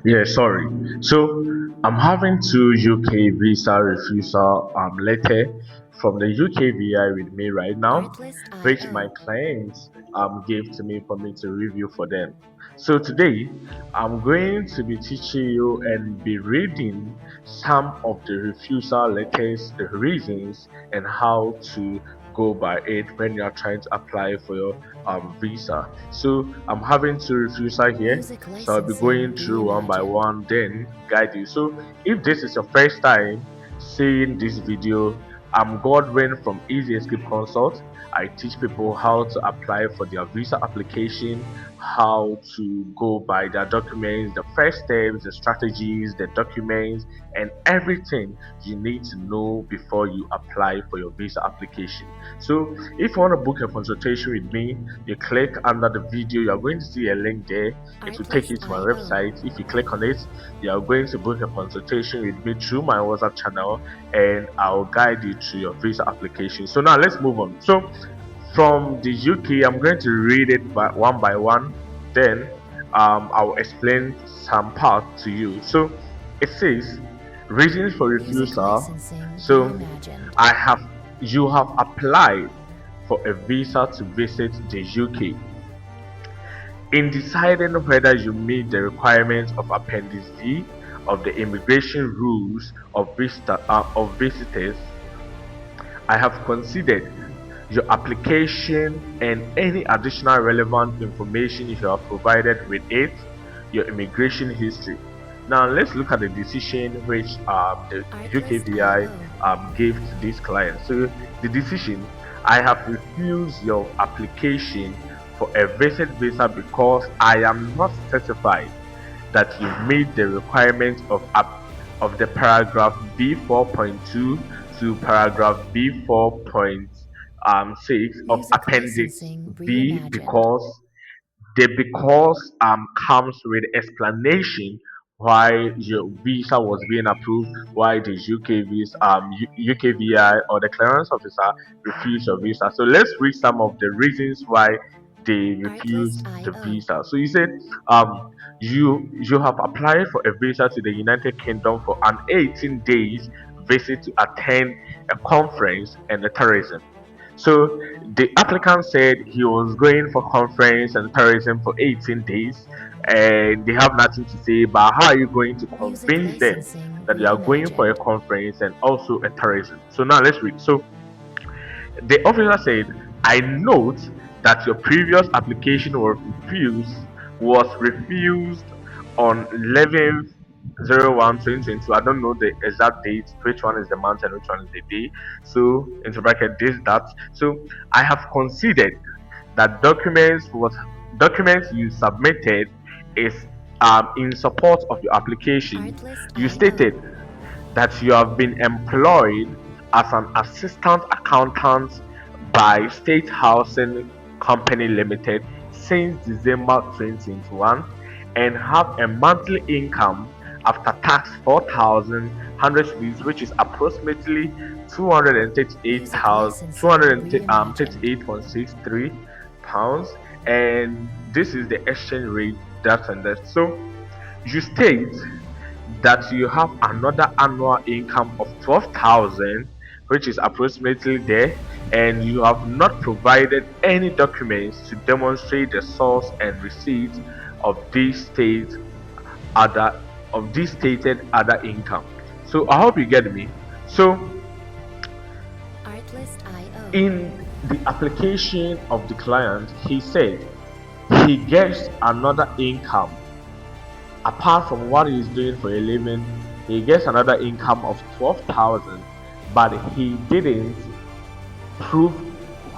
Yeah, sorry. So I'm having two UK visa refusal letter from the UKVI with me right now, which my Artlist.io. clients gave to me for me to review for them. So today I'm going to be teaching you and be reading some of the refusal letters, the reasons, and how to go by it when you are trying to apply for your visa. So I'm having two refusal here, Music so I'll be licensing going through one by reimagined. one, then guide you. So if this is your first time seeing this video, I'm Godwin from Easy Escape Consult. I teach people how to apply for their visa application, how to go by their documents, the first steps, the strategies, the documents, and everything you need to know before you apply for your visa application. So if you want to book a consultation with me, you click under the video, you are going to see a link there. It will take you to my Artlist.io. website. If you click on it, you are going to book a consultation with me through my WhatsApp channel, and I'll guide you through your visa application. So now let's move on. So from the UK, I'm going to read it by one. Then I'll explain some part to you. So it says reasons for Music refusal. licensing So reimagined. I have you have applied for a visa to visit the UK. In deciding whether you meet the requirements of Appendix D of the Immigration Rules of Visitors, I have considered your application and any additional relevant information you have provided with it, your immigration history. Now let's look at the decision which the UKVI Artlist.io. gave to this client. So the decision: I have refused your application for a visit visa because I am not certified that you meet the requirements of the paragraph B4.2 to paragraph B4.6 of Music Appendix licensing B, reimagined. because the because comes with explanation why your visa was being approved, why the UKVI or the clearance officer refused your visa. So let's read some of the reasons why they refused the Artlist.io. visa. So you said um you have applied for a visa to the United Kingdom for an 18 days visit to attend a conference and a tourism. So the applicant said he was going for conference and tourism for 18 days, and they have nothing to say. But how are you going to Music convince them licensing that you are going for a reimagined. conference and also a tourism? So now let's read. So the officer said, I note that your previous application was refused on 11/01/2022. I don't know the exact date, which one is the month and which one is the day. So into bracket this that. So I have considered that documents you submitted is in support of your application. You Artlist.io. stated that you have been employed as an assistant accountant by State Housing Company Limited since December 2021 and have a monthly income after tax 4,100 cedis, which is approximately Music licensing reimagined. 238.63 pounds, and this is the exchange rate that's and that. So you state that you have another annual income of 12,000, which is approximately there, and you have not provided any documents to demonstrate the source and receipt of these other these stated other income. So I hope you get me. So Artlist.io. in the application of the client, he said he gets another income apart from what he's doing for a living. He gets another income of 12,000, but he didn't prove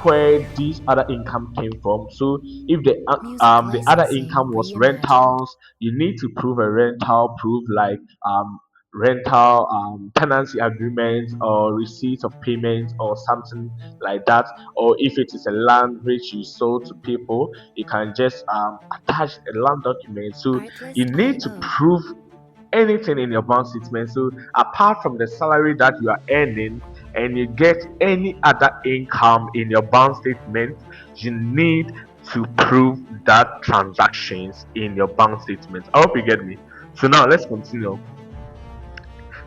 where this other income came from. So if Music the other licensing income was reimagined. rentals, you need to prove a rental proof, like rental tenancy agreement or receipt of payment or something like that. Or if it is a land which you sold to people, you can just attach a land document. So you need to Artlist.io. prove anything in your bank statement. So apart from the salary that you are earning and you get any other income in your bank statement, you need to prove that transactions in your bank statement. I hope you get me. So now let's continue.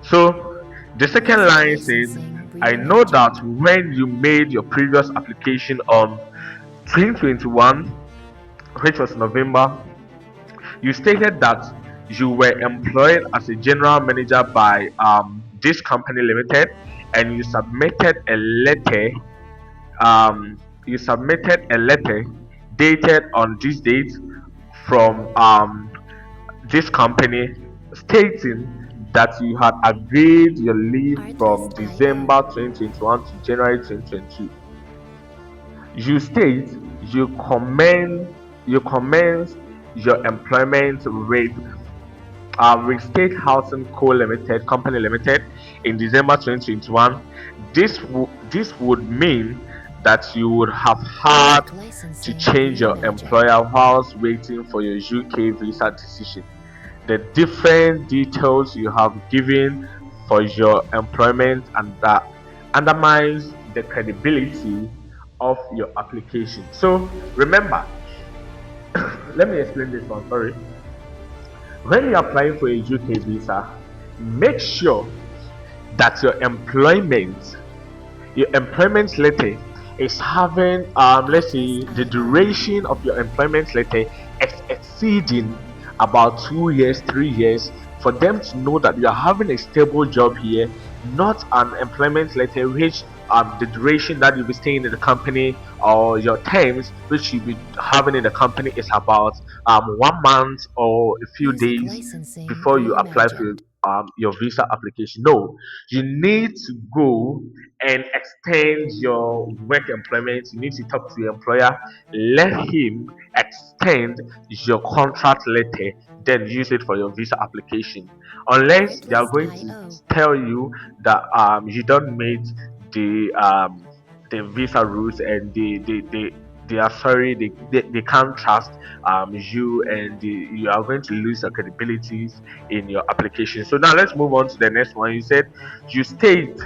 So the second line says, I know that when you made your previous application on 2021, which was November, you stated that you were employed as a general manager by this company limited, and you submitted a letter dated on this date from this company, stating that you had agreed your leave from December 2021 to January 2022. You state you commence your employment with State Housing Co. Limited Company Limited in December 2021. This would mean that you would have had to change your employer whilst waiting for your UK visa decision. The different details you have given for your employment, and that undermines the credibility of your application. So remember, let me explain this one. Sorry. When you're applying for a UK visa, make sure that your employment letter is having let's say the duration of your employment letter exceeding about 2 years, 3 years, for them to know that you are having a stable job here, not an employment letter which the duration that you'll be staying in the company, or your terms which you'll be having in the company, is about 1 month or a few days before you apply for your visa application. No, you need to go and extend your work employment. You need to talk to your employer, let him extend your contract letter, then use it for your visa application. Unless they are going to tell you that you don't meet the visa rules, and they are sorry, they can't trust you, and you are going to lose your credibilities in your application. So now let's move on to the next one. You said you state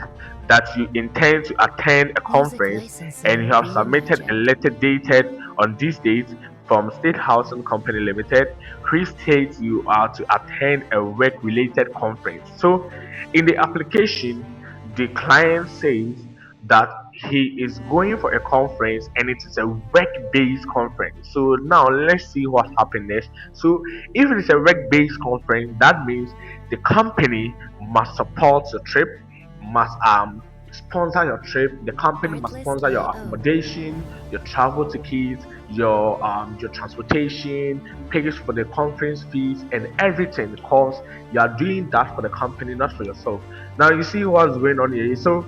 that you intend to attend a conference, and you have submitted a letter dated on this date from State Housing Company Limited, which states you are to attend a work related conference. So in the application, the client says that he is going for a conference, and it is a work-based conference. So now let's see what happened next. So if it is a work-based conference, that means the company must support your trip, must sponsor your trip. The company must sponsor your accommodation, your travel tickets, your transportation, pays for the conference fees and everything, because you are doing that for the company, not for yourself. Now you see what's going on here. So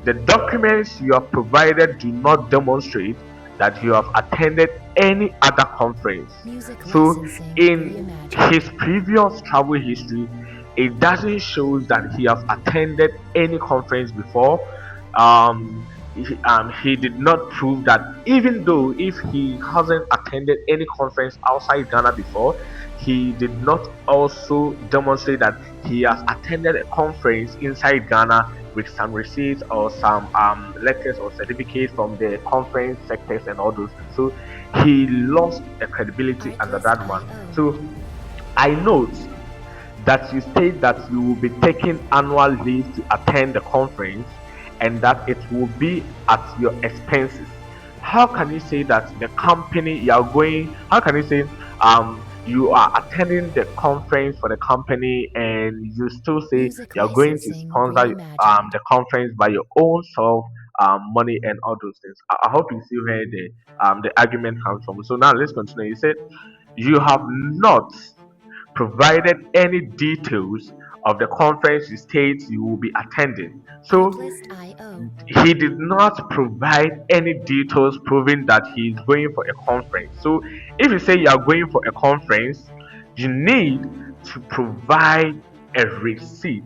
the documents you have provided do not demonstrate that you have attended any other conference. So in his previous travel history, it doesn't show that he has attended any conference before. He did not prove that, even though if he hasn't attended any conference outside Ghana before, he did not also demonstrate that he has attended a conference inside Ghana with some receipts or some letters or certificates from the conference sectors and all those things. So he lost a credibility under that one. So I note that you state that you will be taking annual leave to attend the conference, and that it will be at your expenses. How can you say that the company you are going? How can you say you are attending the conference for the company, and you still say you are going to sponsor the conference by your own self, money and all those things? I hope you see where the argument comes from. So now let's continue. You said you have not provided any details of the conference you state you will be attending. So he did not provide any details proving that he is going for a conference. So if you say you are going for a conference, you need to provide a receipt.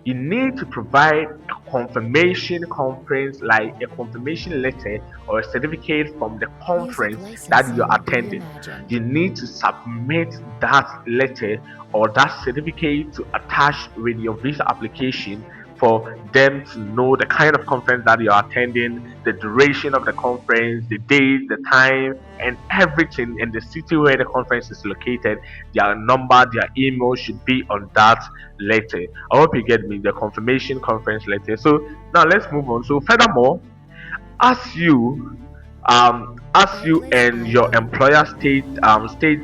You need to provide a confirmation conference, like a confirmation letter or a certificate from the conference that you're attending. You need to submit that letter or that certificate to attach with your visa application for them to know the kind of conference that you're attending, the duration of the conference, the date, the time, and everything, and the city where the conference is located. Their number, their email should be on that letter. I hope you get me, the confirmation conference letter. So now let's move on. So furthermore, as you and your employer state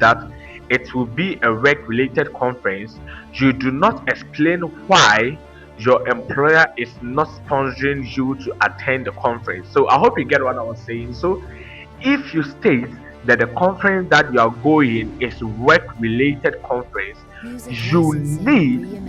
that it will be a work related conference, you do not explain why your employer is not sponsoring you to attend the conference. So I hope you get what I was saying. So if you state that the conference that you are going is work related conference, you need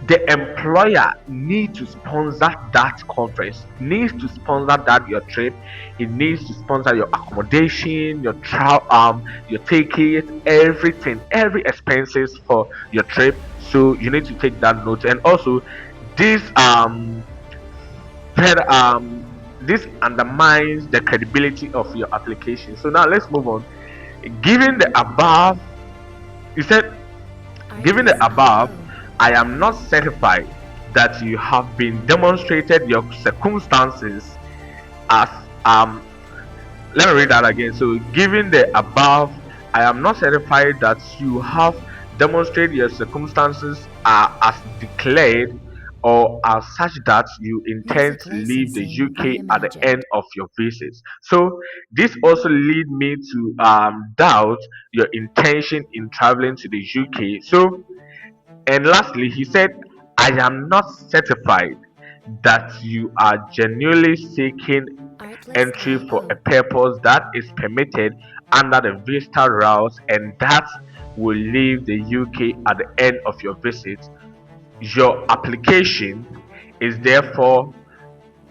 the employer need to sponsor that conference, needs to sponsor that your trip. It needs to sponsor your accommodation, your travel, your ticket, everything, every expenses for your trip. So you need to take that note. And also this this undermines the credibility of your application. So now let's move on. Given the above, you said, given the above, I am not certified that you have been demonstrated your circumstances as let me read that again. So given the above, I am not certified that you have demonstrated your circumstances are as declared or are such that you intend to leave the UK at the end of your visit. So this also lead me to doubt your intention in traveling to the UK. So, and lastly, he said, I am not certified that you are genuinely seeking entry for a purpose that is permitted under the visa rules and that will leave the UK at the end of your visit. Your application is therefore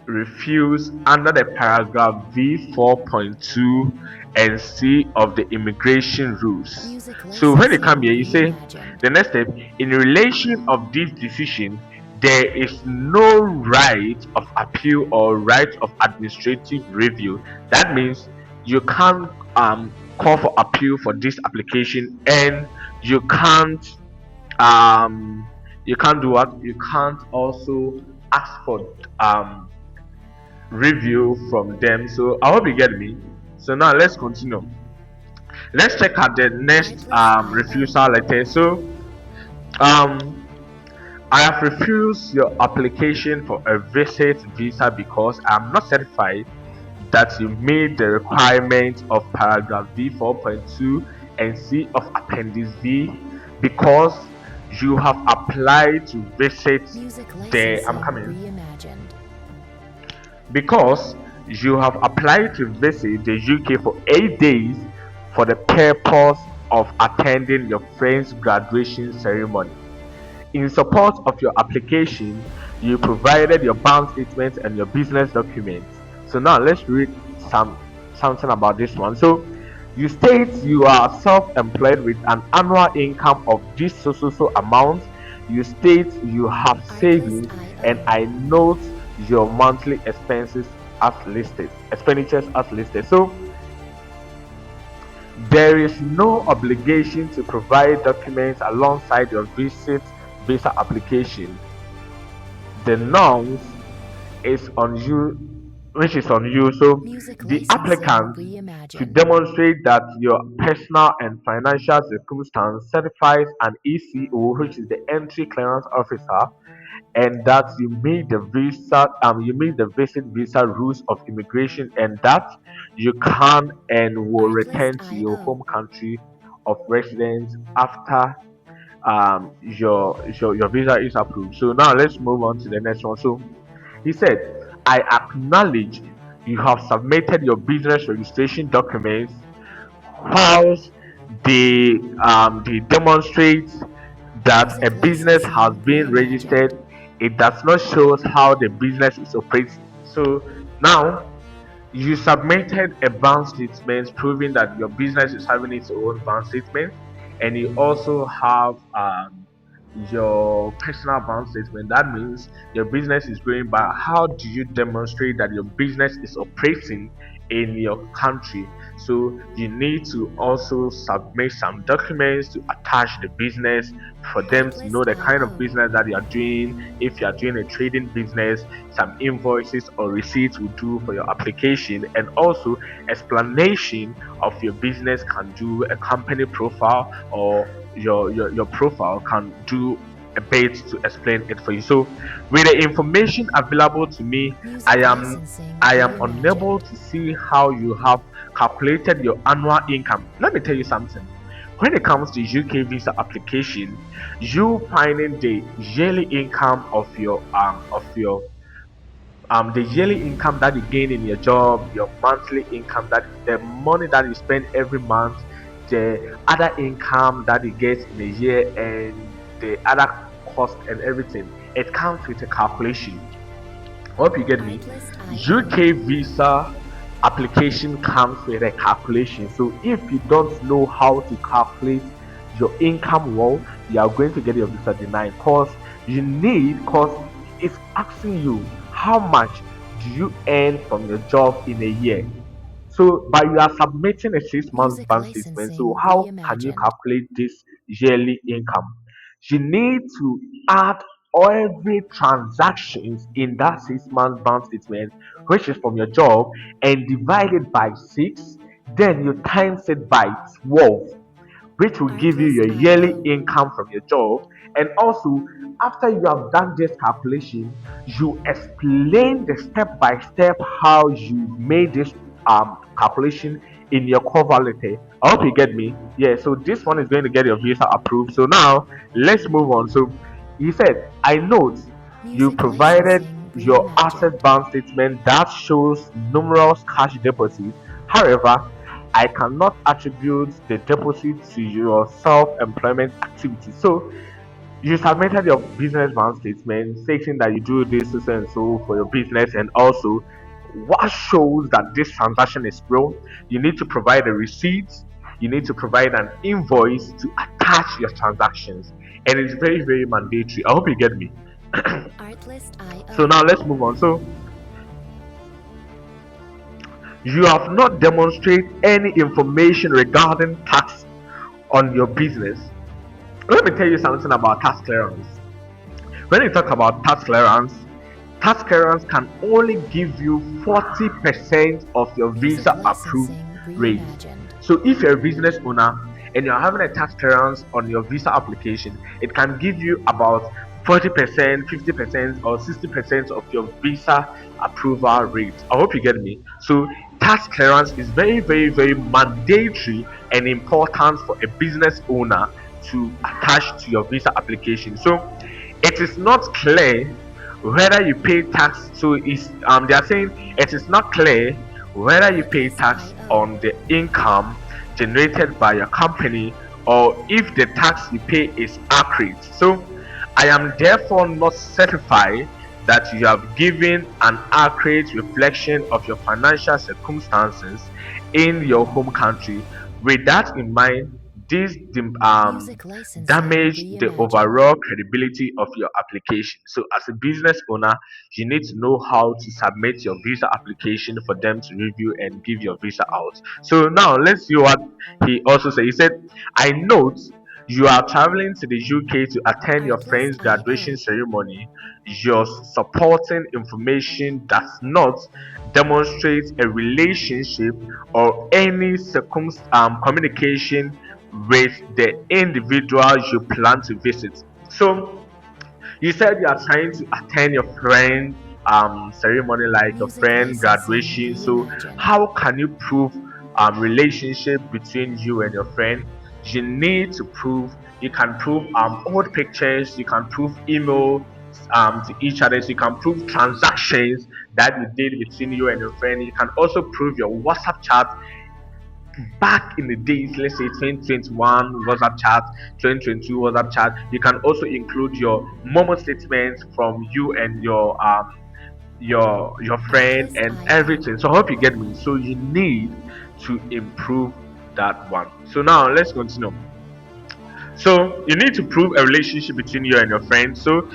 refused under the paragraph V 4.2 and C of the immigration rules. So when you come here, you say the next step, in relation of this decision, there is no right of appeal or right of administrative review. That means you can't call for appeal for this application, and you um can't do what? You can't also ask for review from them. So I hope you get me. So now let's continue. Let's check out the next refusal letter. So um I have refused your application for a visit visa because I'm not certified that you meet the requirements of paragraph V 4.2 and C of appendix V because you have applied to visit the I'm coming because you have applied to visit the UK for 8 days for the purpose of attending your friend's graduation ceremony. In support of your application, you provided your bank statements and your business documents. So now let's read something about this one. So you state you are self-employed with an annual income of this so amount. You state you have savings, and I note your monthly expenditures as listed. So there is no obligation to provide documents alongside your visa application. The norms is on you, which is on you. So the applicant to demonstrate that your personal and financial circumstance certifies an ECO, which is the entry clearance officer, and that you meet the visit visa rules of immigration, and that you can and will return to your home country of residence after your visa is approved. So now let's move on to the next one. So he said, I acknowledge you have submitted your business registration documents whilst they demonstrate that a business has been registered. It does not show us how the business is operating. So now you submitted a bank statement proving that your business is having its own bank statement, and you also have your personal bank statement. That means your business is going by. How do you demonstrate that your business is operating in your country. So you need to also submit some documents to attach the business for them to know the kind of business that you are doing. If you are doing a trading business, some invoices or receipts will do for your application, and also explanation of your business can do a company profile, or your profile can do a bit to explain it for you. So with the information available to me, I Music am licensing I am unable reimagined. to see how you have calculated your annual income. Let me tell you something. When it comes to UK visa application, you finding the yearly income of the yearly income that you gain in your job, your monthly income, that the money that you spend every month, the other income that you get in a year, and the other cost and everything. It comes with a calculation. Hope you get me. Artlist.io. UK visa application comes with a calculation. So if you don't know how to calculate your income well, you are going to get your visa denied. Cause it's asking you how much do you earn from your job in a year. So, but you are submitting a 6 months Music bank statement. So, licensing how can you reimagined. calculate this yearly income? You need to add every transactions in that 6 months bank statement, which is from your job, and divide it by 6. Then you times it by 12, which will give you your yearly Artlist.io. income from your job. And also, after you have done this calculation, you explain the step by step how you made this calculation in your cover letter. I hope you get me. Yeah, so this one is going to get your visa approved. So now let's move on. So he said, I note you Music provided licensing your asset reimagined. bank statement that shows numerous cash deposits. However, I cannot attribute the deposit to your self-employment activity. So you submitted your business bank statement stating that you do this so and so for your business, and also what shows that this transaction is real. You need to provide a receipt. You need to provide an invoice to attach your transactions, and it's very very mandatory. I hope you get me. So Artlist.io. now let's move on. So you have not demonstrated any information regarding tax on your business. Let me tell you something about tax clearance. When you talk about tax clearance can only give you 40% of your Music visa approved licensing rate. reimagined. So if you're a business owner and you're having a tax clearance on your visa application, it can give you about 40%, 50%, or 60% of your visa approval rate. I hope you get me. So tax clearance is very, very, very mandatory and important for a business owner to attach to your visa application. So it is not clear whether you pay tax. So it's they are saying it is not clear whether you pay tax Artlist.io. on the income generated by your company, or if the tax you pay is accurate. So I am therefore not certified that you have given an accurate reflection of your financial circumstances in your home country. With that in mind, this Music licensing damage the reimagined. overall credibility of your application. So, as a business owner, you need to know how to submit your visa application for them to review and give your visa out. So, now let's see what he also said. He said, I note you are traveling to the UK to attend your friend's graduation Artlist.io. ceremony. Your supporting information does not demonstrate a relationship or any communication with the individual you plan to visit. So you said you are trying to attend your friend ceremony, like your Music friend licensing graduation. So reimagined. how can you prove relationship between you and your friend? You need to prove. You can prove old pictures. You can prove email to each other. So you can prove transactions that you did between you and your friend. You can also prove your WhatsApp chat back in the days, let's say 2021 WhatsApp chat, 2022 WhatsApp chat. You can also include your Momo statements from you and your friend and Artlist.io. everything. So I hope you get me. So you need to improve that one. So now let's continue. So you need to prove a relationship between you and your friend. So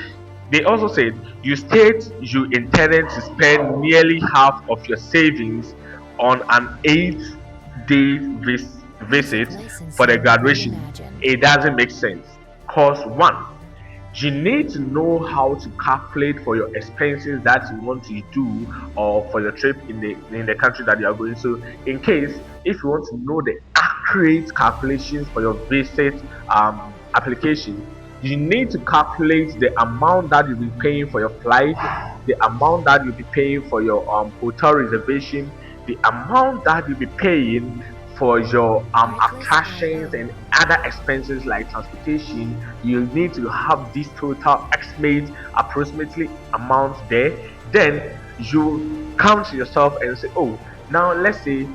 they also said you state you intended to spend nearly half of your savings on an 8-day visit for the graduation, it doesn't make sense. Cause one, you need to know how to calculate for your expenses that you want to do or for your trip in the country that you are going. So in case if you want to know the accurate calculations for your visit application, you need to calculate the amount that you'll be paying for your flight, the amount that you'll be paying for your hotel reservation, the amount that you'll be paying for your attractions and other expenses like transportation. You need to have this total estimate approximately amount there. Then you come to yourself and say, oh, now let's say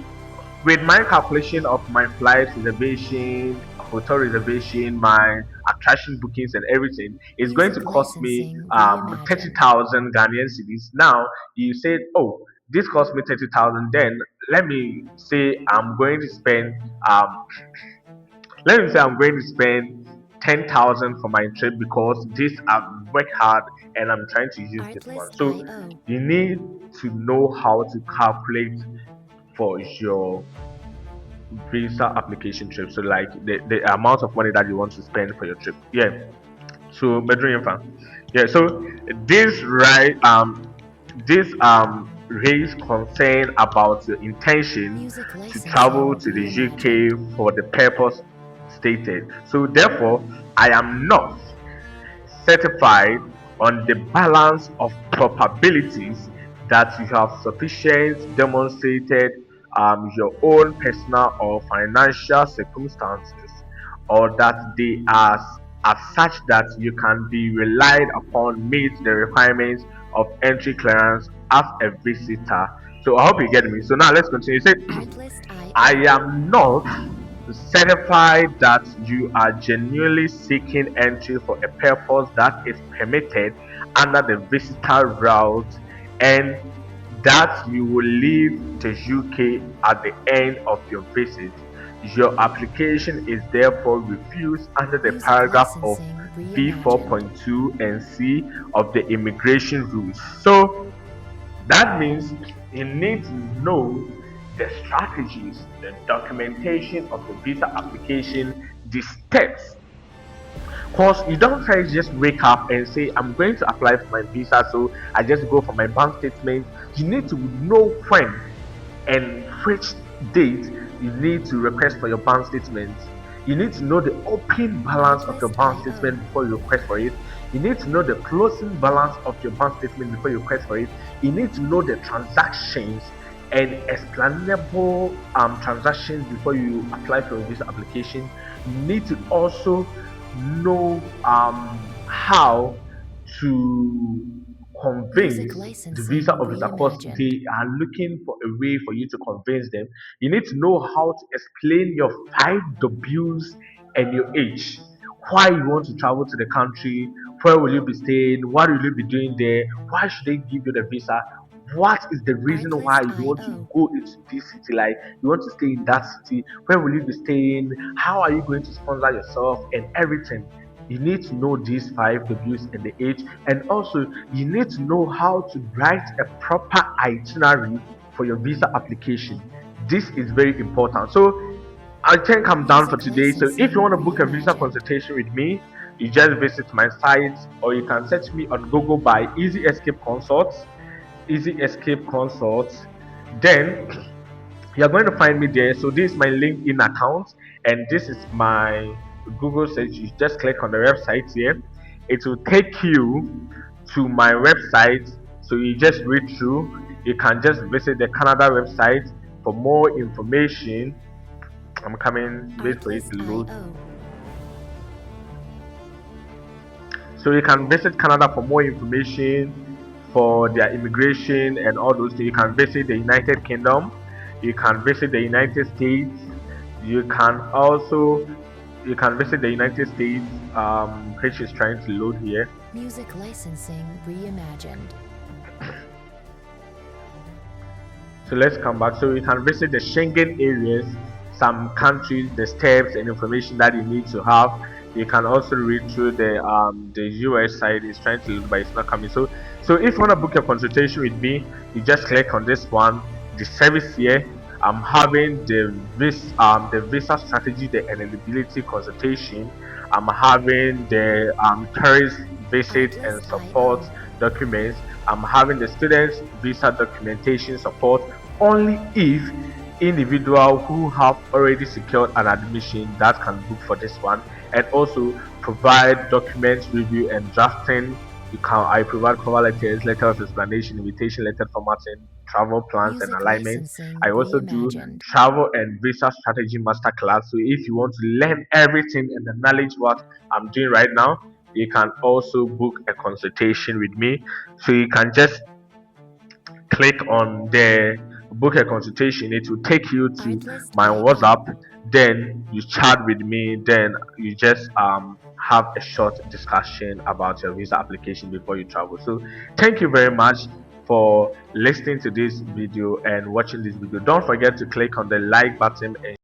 with my calculation of my flight reservation, hotel reservation, my attraction bookings and everything, is going to cost me 30,000 Ghanaian cedis. Now you said, oh, this cost me 30,000. Then let me say I'm going to spend um let me say I'm going to spend 10,000 for my trip because this I've worked hard and I'm trying to use this one. So you need to know how to calculate for your visa application trip. So like the amount of money that you want to spend for your trip. Yeah. So bedroom info. Yeah. So this right this raise concern about your intention to travel to the UK for the purpose stated. So therefore, I am not certified on the balance of probabilities that you have sufficient demonstrated your own personal or financial circumstances, or that they are as such that you can be relied upon meet the requirements of entry clearance as a visitor. So I hope you get me. So now let's continue. Say, I am not certified that you are genuinely seeking entry for a purpose that is permitted under the visitor route, and that you will leave the UK at the end of your visit. Your application is therefore refused under the paragraph of B4.2 and C of the immigration rules. So that means you need to know the strategies, the documentation of the visa application, the steps. Because you don't try to just wake up and say, I'm going to apply for my visa, so I just go for my bank statement. You need to know when and which date you need to request for your bank statement. You need to know the open balance of your bank statement before you request for it. You need to know the closing balance of your bank statement before you request for it. You need to know the transactions and explainable transactions before you apply for your visa application. You need to also know how to convince the visa officer, because they are looking for a way for you to convince them. You need to know how to explain your 5 W's and your age. Why you want to travel to the country, where will you be staying, what will you be doing there, why should they give you the visa, what is the reason why you want to go into this city, like you want to stay in that city, where will you be staying, how are you going to sponsor yourself and everything. You need to know these 5 W's and the age, and also you need to know how to write a proper itinerary for your visa application. This is very important. So I think I'm done for today. So if you want to book a visa consultation with me, you just visit my site, or you can search me on Google by Easy Escape Consults. Easy Escape Consults. Then you're going to find me there. So this is my LinkedIn account, and this is my Google search. You just click on the website here. It will take you to my website. So you just read through. You can just visit the Canada website for more information. I'm coming. Wait for it to load. So you can visit Canada for more information for their immigration and all those things. You can visit the United Kingdom. You can visit the United States. You can visit the United States, which is trying to load here. Music licensing reimagined. So let's come back. So you can visit the Schengen areas, some countries, the steps and information that you need to have. You can also read through the US side. It's trying to load, but it's not coming. So if you want to book a consultation with me, you just click on this one, the service here. I'm having the visa strategy, the eligibility consultation. I'm having the tourist visit and support Artlist.io. documents. I'm having the students visa documentation support only if individual who have already secured an admission that can book for this one, and also provide document review and drafting. I provide cover letters, letter of explanation, invitation letter formatting, travel plans and Music alignment. I licensing also do reimagined. travel and visa strategy masterclass. So if you want to learn everything and the knowledge what I'm doing right now, you can also book a consultation with me. So you can just click on the book a consultation. It will take you to my WhatsApp. Artlist.io. Then you chat with me. Then you just have a short discussion about your visa application before you travel. So thank you very much for listening to this video and watching this video. Don't forget to click on the like button and